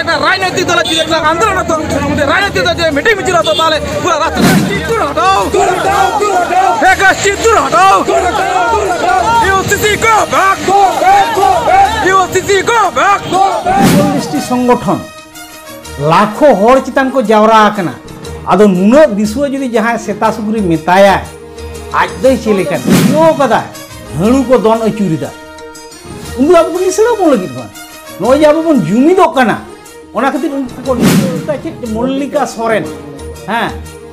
একটা রাজনৈতিক দলের যদি একটা আন্দোলন হতো, রাজনৈতিক দল যে মিটিং মিছিল হতো, তাহলে পুরো রাস্তাটা দূর হটাও, দূর হটাও, UCC go back, UCC go back. 40টি সংগঠন लाखों हर चितान को जावरा आकना आदो नुना दिसुआ जुदी जहां सेता सुग्री मेताया आज दई चलेका दिनो कदा हणु को दोन अचुरिदा उनु अब बन लिसड़ो बोन लगित बन नो जे अब बन जुमिदो कना ओना खातिर उनको को लिसड़ा चे मल्लिका सोरेन हां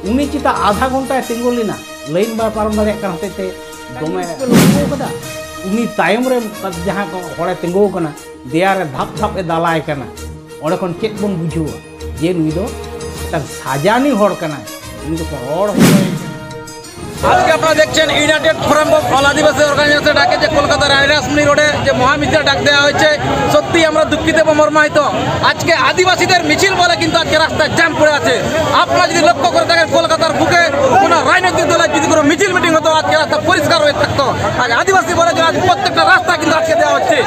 उनी चिता आधा घंटा तिंगोलिना लाइन बा पारम दारे कन हतेते दोमे लोगो कदा उनी तायम रे जहां को हड़े तिंगो कना देयारे धाप धाप ए दालाय कना और चेक बन बुझुआ जे नुई दो साजानी हड़ कना उनको हड़ आज के अपना देखছেন united forum of all Adivasi organisation ডাকে যে কলকাতা রাজরাসমণি রোডে যে মহামিছিল ডাক দেওয়া হয়েছে, সত্যি আমরা দুঃখিত এবং মর্মাহত। আজকে আদিবাসীদের মিছিল বলে কিন্তু আজকে রাস্তায় জ্যাম পড়ে আছে। আপনারা যদি লক্ষ্য করে দেখেন কলকাতার বুকে কোনো রাজনৈতিক দলের যদি কোনো মিছিল মিটিং হতো, আজকে রাস্তা পরিষ্কার হয়ে থাকতো। আজ আদিবাসী বলে যে আজ প্রত্যেকটা রাস্তা কিন্তু আটকে দেওয়া হচ্ছে।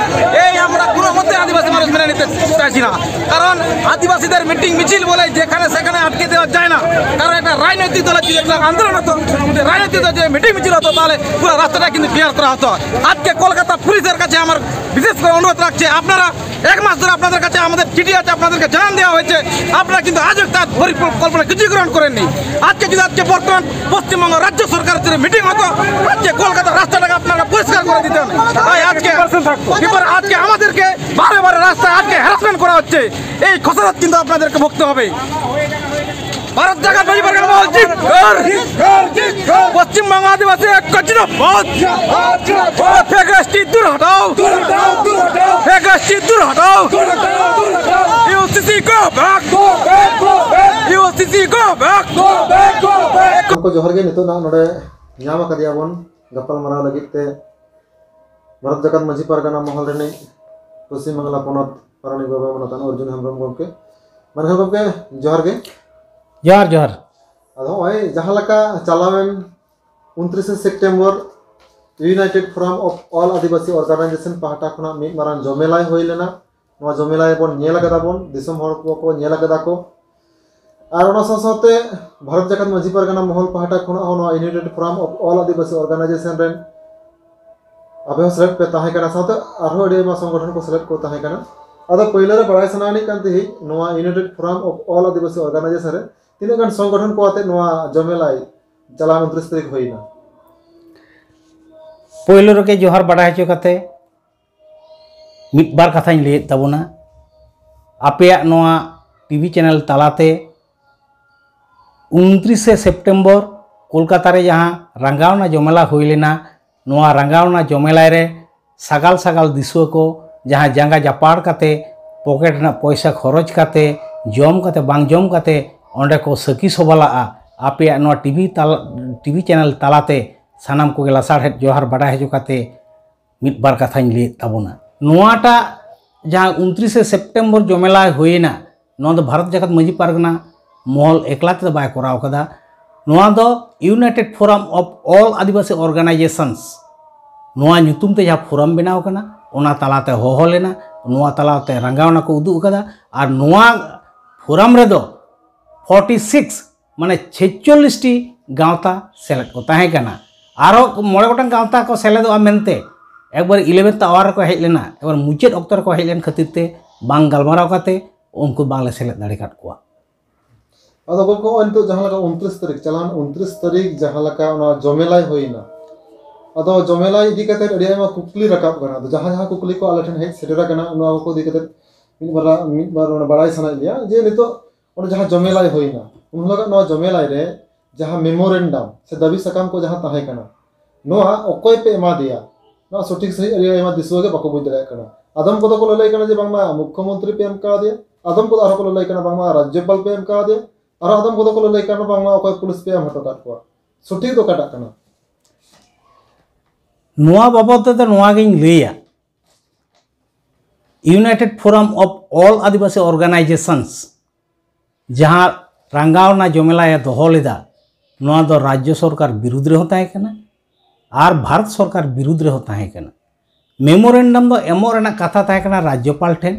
এই আমরা কোনো মতে আদিবাসী মানুষ মেনে নিতে চাইছি না, কারণ আদিবাসীদের মিটিং মিছিল বলে যেখানে সেখানে আটকে দেওয়া যায় না। কারণ একটা রাজনৈতিক দলের যদি একটা আন্দোলন হতো, রাজনৈতিক দল যে মিটিং মিছিল হতো, তাহলে পুরো রাস্তাটা কিন্তু ক্লিয়ার করা হতো। আজকে কলকাতা পুলিশের কাছে আমার বিশেষ করে অনুরোধ রাখছে, আপনারা এক মাস ধরে আপনাদের কাছে আমাদের চিঠি আছে, আপনাদেরকে জানান দেওয়া হয়েছে, আপনারা কিন্তু আজও তার পরিকল্পনা কিছুই গ্রহণ করেননি। আজকে যদি আজকে বর্তমান পশ্চিমবঙ্গ রাজ্য সরকারের সাথে মিটিং হতো, আজকে কলকাতার রাস্তাটাকে আপনারা পরিষ্কার করে দিতেন। তাই আজকে আজকে আমাদেরকে বারে বারে রাস্তায় আজকে হ্যারাসমেন্ট করা হচ্ছে, এই খসড়া কিন্তু আপনাদেরকে ভুগতে হবে। भारत जगत मजी पर पश्चिमबंग आदिवासी दूर हटाओ, दूर हटाओ, UCC go back, UCC go back. को जोहर गे नितो ना नोडे ᱧᱟᱢ ᱟᱠᱟᱫᱤᱭᱟ ᱵᱚᱱ ᱜᱟᱯᱟᱞ ᱢᱟᱨᱟᱣ ᱞᱟᱹᱜᱤᱫ ᱛᱮ ᱵᱷᱟᱨᱚᱛ ᱡᱟᱠᱟᱛ ᱢᱟᱹᱡᱷᱤ ᱯᱟᱨᱜᱟᱱᱟ ᱢᱚᱦᱚᱞ ᱨᱮᱱ ᱯᱚᱥᱪᱤᱢ ᱵᱟᱝᱞᱟ ᱯᱚᱱᱚᱛ ᱯᱟᱨᱟᱱᱤᱠ ᱵᱟᱵᱟ ᱢᱟᱱᱚᱛᱟᱱ ᱚᱨᱡᱩᱱ ᱦᱮᱢᱵᱨᱚᱢ ᱜᱚᱢᱠᱮ ᱢᱟᱱᱦᱟ ᱜᱚᱢᱠᱮ ᱡᱚᱦᱟᱨ ᱜᱮ। जोहार जोहार। आदो ओय जहां लका चालावेन 29 September united forum of all Adivasi organisation पाहटा खना मिद मारान जमेलाय होय लेना। नवा जमेलाय बन नेल गदा बन दिसम हर को नेल गदा को आर ओना साथे भारत जाकात मझी पारगाना महल पाहटा खना होना United forum of all Adivasi Organisation रेन अबे सेलेक्ट पे ताहे कना साथे आरो एडी मा संगठन को सेलेक्ट को ताहे कना। आदो पहिले रे बड़ाय सनानी कांति नवा United forum of all Adivasi Organisation रे तीन गान संगठन को आते नवा जमेलाई चला 29 तारीख होइना। पहिलो रके जोहार बड़ा हचो कते मिद बार कथाñ लay ताबोना आपेया नवा टीवी चैनल तालाते 29 सेप्टेम्बर कोलकाता रे जहां रंगावना जमेला होय लेना। नवा रंगावना जमेला रे सगाल सगाल दिसुआ को जहां जांगा जापाड़ काते पॉकेट ना पैसा खरच काते जम काते बांग जम काते ओंडे को सखी सोबाला आपेया नवा टीवी चैनल तालाते सानाम को लासाड़ हेड जोहार बड़ा हजो काते मिद बार कथाñ लay ताबोना। नवाटा जहां 29 सेप्टेम्बर जमेला होयना नवा दो भारत जाकात मझी पारगाना महल एकला ते बाय कराव कदा। नवा दो United forum of all Adivasi organisations नवा ᱧᱩᱛᱩᱢ ते जहां फोराम बनाव कना ओना तालाते होहो लेना। नवा तालाते रंगावना को उदुग कदा आर नवा फोराम रे दो 46 माने 46 टी गावता सेलेक्ट को ताहे कना। आरो मोड़े गोटन गावता को सेलेदो मेनते एक बार 11th आवर को हेज लेना, एक बार मुचाद अक्तर को हेज लेन खातिर ते बांग गालमाराव काते उनको बांगले सेलेद दाड़ी काट कोआ। आदो गो अंतो जहां लका 29 तारीख चलान 29 तारीख जहां लका ओना जमेलाई होइना। आदो जमेलाई इदी कते अडी आयमा कुकली रकाब कना। आदो जहां जहां कुकली को आलेठन हेज सेटेरा कना ओना को इदी कते मिद बार ओना बड़ाई सना लिया जे नितो और जहां जमेलाई होइना उन लगा नवा जमेलाई रे जहां मेमोरेंडम से दाबी सकाम को जहां ताहे कना नवा ओकोय पे एमा दिया ना सठिक सही अरे एमा दिसुआ के बाको बुझ दरे कना। आदम को तो को लई कना जे बांगमा मुख्यमंत्री पे एम का दिया, आदम को आरो को लई कना बांगमा राज्यपाल पे एम का दिया, और आदम को तो को लई कना बांगमा ओकोय पुलिस पे एम हटो काट को सठिक तो काटा कना। नवा बाबत ते नवा गिन लैया United forum of all Adivasi organisations जहां रंगावना जमेला दोहो लेदा नवा दो राज्य सरकार विरुद्ध रे होता है कना और भारत सरकार विरुद्ध रे होता है कना। मेमोरेंडम दो एमो रेना कथा ताहे कना राज्यपाल ठेन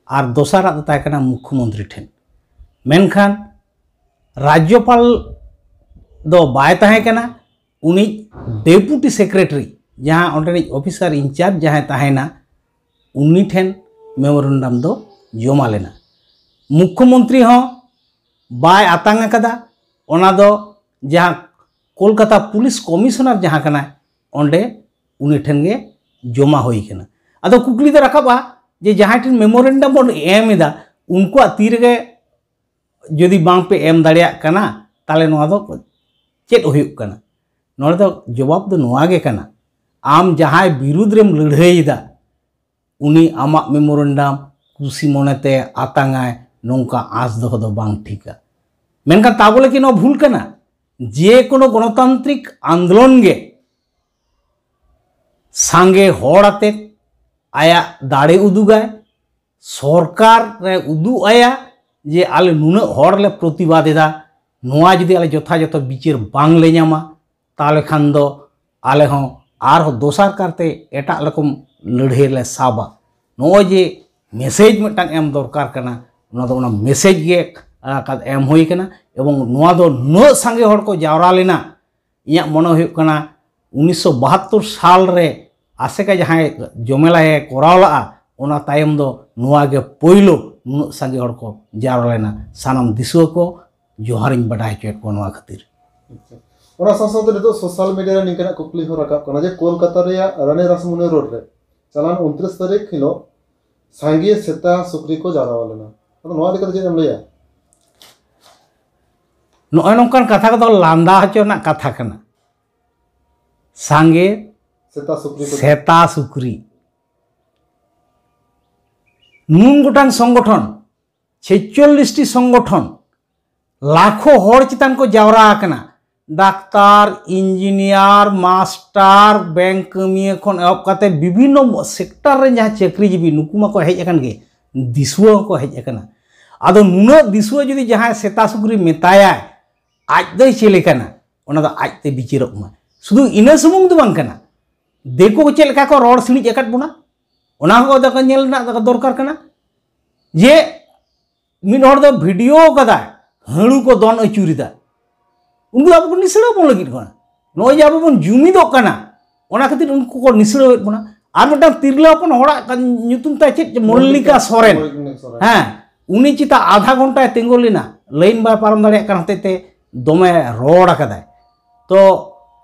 और दोसारा दो ताहे कना मुख्यमंत्री ठेन मेनखान राज्यपाल दो बाय ताहे कना उनी डेपुटी सेक्रेटरी जहाँ ओंडे ऑफिसर इंचार्ज जहाँ ताहेना उनी ठेन मेमोरेंडम दो जमा लेना मुख्यमंत्री हों बाय आतांग कदा ओना दो जहाँ कोलकाता पुलिस कमिश्नर जहाँ कना ओंडे उनी ठेन गे जमा होई कना अदो कुकली दो रखाबा जे जहाँ ठेन मेमोरेंडम बोन एम एदा उनको तीर गे जदि बांग पे एम दाड़िया कना ताले नोआ दो चेत हुयुक कना नोड़े दो जवाब दो नोआ गे कना आम जहाँ विरुद्ध रेम लड़ाईदा उनी आमा मेमोरेंडम कुसी मोनेते आतांगाय नोंका आस दो बांग ठीका मेनका ताबोले कि नो भूल कना जे कोनो गणतांत्रिक आंदोलन गे सांगे होड़ाते आया दाड़े उदुगाय सरकार रे उदु आया जे आले नुना होड़ले प्रतिबादेदा नोआ जदि आले यथायथ बिचार बांग ले नामा ताले खान दो आले हों आर हो दोसार करते एटा रकम लड़ाई ले साबा नो जे मेसेज मिटांग एम दरकार कना उना दो उना मेसेज गे एम होई कना एवं नोआ दो न सांगे होड़ को जावरा लेना इया मनो हुयुक कना 1972 साल रे आसेका जहाँ जमेला कोरावला ओना तायम दो नोआ गे पोइलो नुना सांगे होड़ को जावरा लेना सानाम दिसुआ को जोहारिंग बडाय चेट को नोआ खातिर ओना साथ-साथ नितो सोशल मीडिया रे निकना कुकली हो रकाब कना जे कोलकाता रे रानी रासमुनि रोड रे चलान 29 तारीख हिलो सांगे सेता सुक्री को जावरा लेना अदो नोआ लेकर जे एम लया नोय नोंकान कथा को लांदा हचोना कथा कना सांगे सेता सुक्री नुन गोटांग संगठन 46टी संगठन लाखों होड़ चितान को जावरा आकना डाक्तार इंजीनियर मास्टर बैंक कमिया खन एहब काते विभिन्न सेक्टर रे जहाँ चाकरीजीवी नुकुमा को हेज अकन गे दिसुआ को हेज अकना आदो नुना दिसुआ जदि जहाँ सेता सुक्री मेताया आज दो चले कना ओना दो आज ते बिचारक मा शुधु इना सुमुंग दो बांग कना देखो को चेल को रोड सिणी एकट बोना ओना को दका नेल ना दरकार कना जे मिन हर दो वीडियो कदा हणु को दोन अचुरिदा उनको अब निसड़ा बोन लगित कना नो जे अब बोन जुमिदो कना ओना खातिर उनको को निसड़ा बोना आर मटा तिरला अपन होड़ा नुतुम ता चेत मल्लिका सोरेन हां उनी चिता आधा घंटा तेंगोलिना लाइन बा पारम दाड़े कन हतेते दमे रोड कदाय तो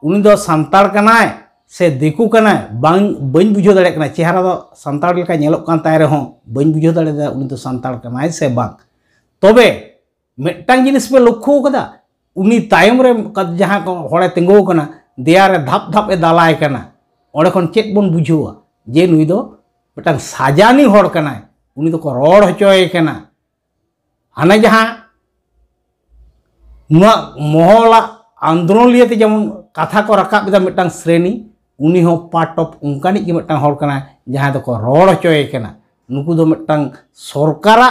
उनी दो संताड़ कनाय से देखू कनाय बांग बन बुझो दाड़े कना चेहरा दो संताड़ लेका नेलोक कान ताय रे हों बन बुझो दाड़े दा उनी दो संताड़ कनाय से बांग तबे मेटांग जिनिस पे लक्ष्य कदा उनी तायम रे जहां को होड़े तेंगो कना देया रे धाप धाप ए दालाय कना ओडे खन चेत बोन बुझोआ जे नुई दो मेटांग साजानी होड़ कनाय उनी दो को रोड हचोय कना हाना जहां महला आंदोलन लिए जेमन कथा को रकाब मिटांग श्रेणी उनी हो पार्ट ऑफ उनकानी के मिटांग होड़ कना जहां दो को रोड हचोय कना नुकु दो मिटांग सरकारा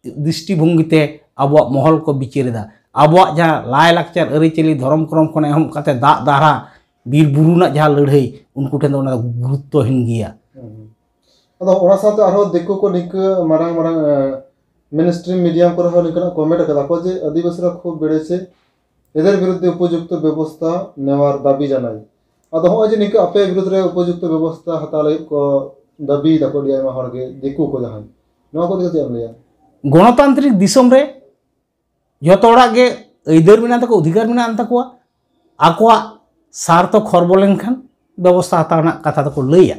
दृष्टिभंगिते अब महल को बिचारेदा अब जहाँ लाय लाक्चर अरिचली धर्म क्रम खन एहम काते दा दारा बीर बुरुना जहाँ लड़ाई उनको ठेन दो गुरुत्वहीन गया अदो ओना साथे आरो देखो को निक मारांग मारांग मेनस्ट्रीम मीडिया को हो निकना कमेंट कदा को जे आदिवासी खूब बेड़े से एदर विरुद्ध उपयुक्त व्यवस्था नेवार दाबी जानाई अदो हो जे निक अपे विरुद्ध रे उपयुक्त व्यवस्था हताले को दाबी दको दिया मा हरगे देखो को जहां नो को जे हम लिया गणतांत्रिक दिसम रे जतोड़ा गे ऐदर मिना तको अधिकार मिना तको आकोआ स्वार्थ खरबो लेनखान व्यवस्था हतावना कथा तको लैया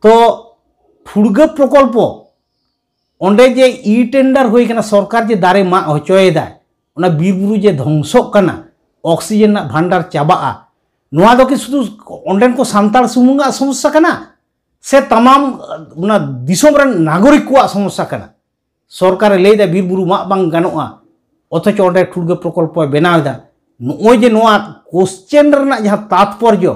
तो फुड़गा प्रकल्प ओंडे जे ई टेंडर होई कना सरकार जे दारे मा हचोयदा ओना बीरबुरु जे ध्वंसक कना ऑक्सीजन ना भांडार चाबाआ नोआ दो कि शुधु ओंडेन को सांताड़ सुमुंगा समस्या कना से तमाम ओना दिसोम रन नागरिक को समस्या कना सरकार लैदा बीरबुरु मा बांग गानोआ अथच ओंडे फुड़गा प्रकल्प बनावदा नोय जे नोआ क्वेश्चन रना जहां तात्पर्य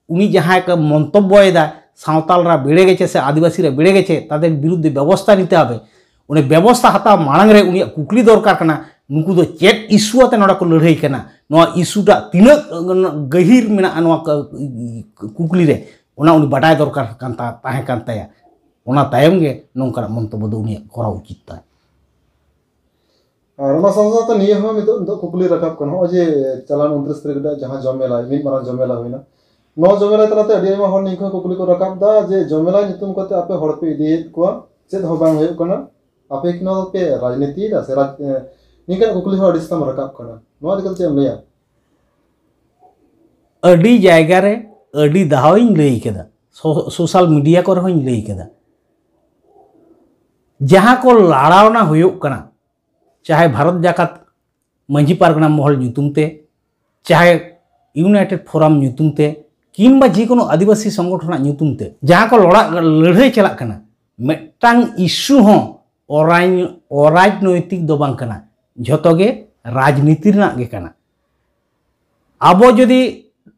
उनी जहां का मंतव्यदा सावतालरा बेड़े गेचे से आदिवासी रे बेड़े गेचे तादेर बिरुद्ध व्यवस्था निते हबे उनी व्यवस्था हता मांग रे उनी कुकली दरकार कना नुकु दो चेत इस्यू आते नोडा को लड़ाई कना नोआ इस्यूटा तिना गहिर मेना नोआ कुकली रे ओना उनी बाडाय दरकार कांता ताहे कांताया ᱚᱱᱟ ᱛᱟᱭᱚᱢ ᱜᱮ ᱱᱚᱝᱠᱟᱱᱟᱜ ᱢᱚন্তᱚᱵᱽᱵᱚ ᱫᱚ ᱩᱱᱤᱭᱟᱜ ᱠᱚᱨᱟᱣ ᱩᱪᱤᱛ ᱛᱟᱭ। और ना साथ निये हम नितो कुकली रकाब कन हो जे चलान 29 तारीख दा जहां जमेला मिद मारां जमेला होइना नो जमेला तलाते अडी आयमा हर निखा कुकली को रकाब दा जे जमेला नितुम कते आपे हर पे इदियत को चेद हो बांग होय कना आपे किनो पे राजनीति दा से निकन कुकली हो अडिस्तम रकाब कना नो दिकल चे लया अडी जायगा रे अडी दाहाविन लई केदा सोशल मीडिया को रहोइन लई केदा जहां को लड़ावना हुयुक कना चाहे भारत जाकात मंझी पारगना महल ᱧᱩᱛᱩᱢते चाहे यूनाइटेड फोरम ᱧᱩᱛᱩᱢते किंबा जेकोनो आदिवासी संगठन ᱧᱩᱛᱩᱢते जहां को लड़ाई चला कना मेटांग इश्यू हो अराजनैतिक दो बांग कना झोतोगे राजनीति रना गे कना आबो जदि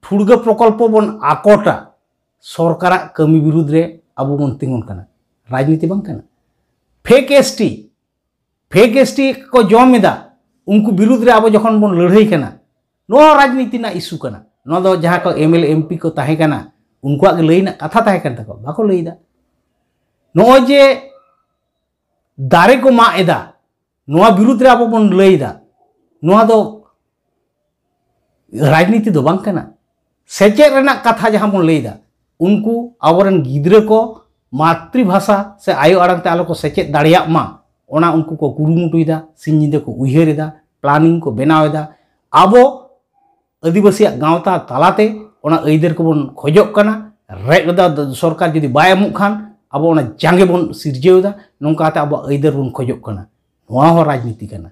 ठुड़गा प्रकल्प बन आकोटा सरकार कमी विरुद्ध रे आबो बन तिंगुन कना राजनीति बांग कना फेक एसटी को जमेदा उनको विरुद्ध रे आबो जखन बन लड़ाई कना नो राजनीति ना इश्यू कना नो दो जहां को एमएलए एमपी को ताहे कना उनको आगे लईना कथा ताहे कन तको बाको लईदा नो जे दारे को मा एदा नो विरुद्ध रे आबो बन लईदा नो दो राजनीति दो बांग कना सेचे रेना कथा जहां बन लईदा उनको आबोरन गिद्रे को मातृभाषा से आयो आड़ांग ते आलो को सेचे दाड़िया मा ओना उनको को कुरुमुटुइदा सिंजिदे को उयहरेदा प्लानिंग को बनावेदा आबो आदिवासी गांवता तालाते ओना अइदर को बन खोजोक कना रेदा सरकार जदि बाय एमुक खान आबो ओना जांगे बन सिरजेउदा नोंकाते आबो अइदर बन खोजोक कना नोआ हो राजनीति कना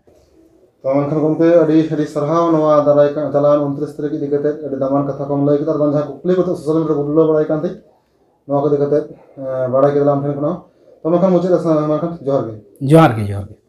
तो मनखन गमते अडी सरहाव नवा दाराय का चलान 29 तारीख दिगते अडी दामान कथा कम लय कितार जहां कुकली को सोशल मीडिया बुडलो बड़ाय कांते नवा को दिगते बड़ाय केदलाम ठन कना तो मनखन मुझे मनखन जोहार गे